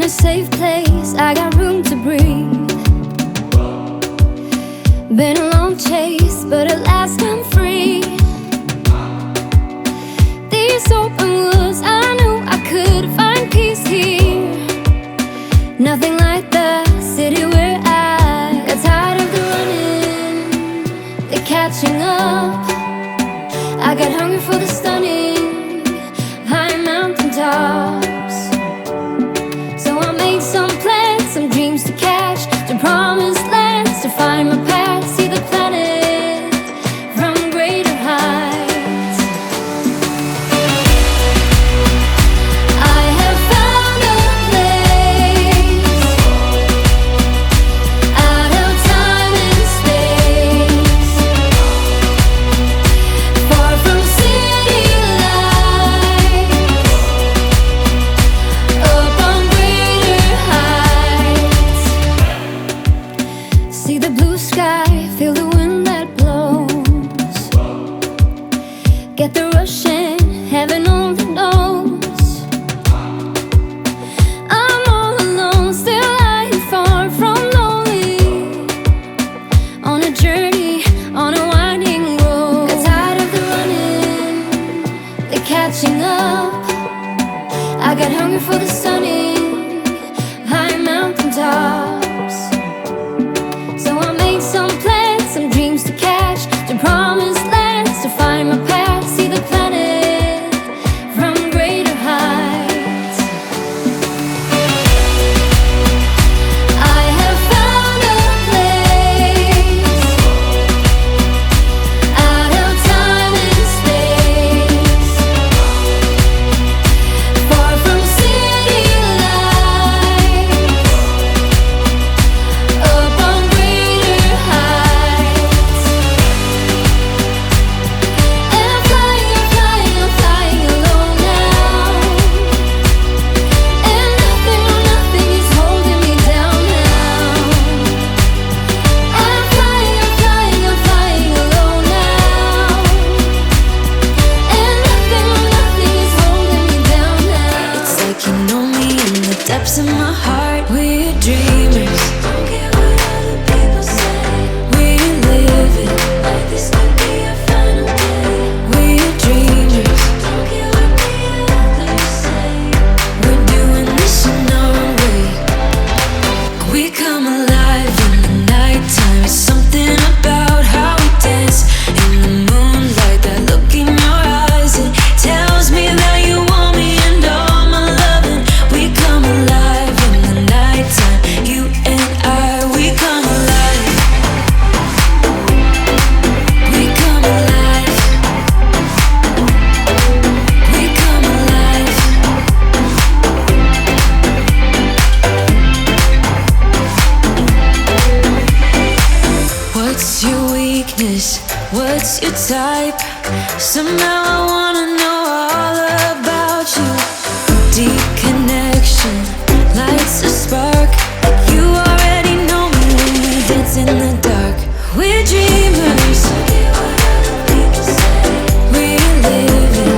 a safe place, I got room to breathe. Been a long chase, but at last I'm free. These open woods, I knew I could find peace here. Nothing like the city where I got tired of the running, the catching up. I got hungry for the stunning high mountain tops. So I made some plans, some dreams to catch, to promised lands, to find my path, see the planet from greater heights. I have found a place out of time and space, far from city lights, up on greater heights. See the blue sky, feel the wind that blows, get the rush in, heaven only knows. I'm all alone, still lying far from lonely, on a journey, on a winding road. Got tired of the running, the catching up. I got hungry for the stunning high mountain tops. So I made some plans, some dreams to catch, to promised lands, to find my path, see the planet from greater heights. I have found a place out of time and space, far from city lights, up on greater heights. And I'm flying, I'm flying, I'm flying alone now. And nothing, no nothing is holding me down now. I'm flying, I'm flying, I'm flying alone now. And nothing, no nothing is holding me down now. It's like you know me in the depths of my heart. We're dreamers. Don't care what other people say. We're living like this could be our final day. We're dreamers. Don't care what the others say. We're doing this in our own way. We come alive in the nighttime. It's something about how we dance in the moonlight. That look in your eyes, it tells me that you want me and all my loving. We come alive in the nighttime. You and I, we come alive. We come alive. We come alive. What's your weakness? What's your type? Somehow I wanna know all about you. Deep connection lights a spark. You already know me when we dance in the dark. We're dreamers. We're living.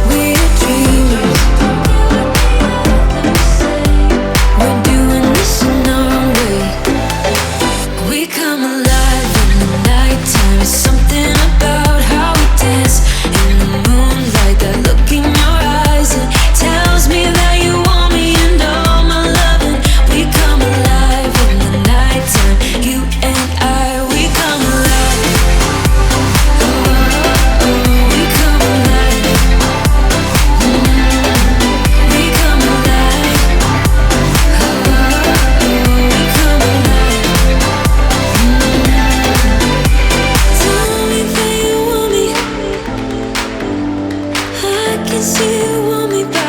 We're dreamers. We're doing this in our own way. We come alive in the nighttime. It's something about how we dance in the moonlight. That look in your eyes, it tells me that you want me and all my loving. We come alive in the nighttime. You and I, we come alive. Oh, we come alive. We come alive. Oh, we come alive. Tell me that you want me. I can see you want me back.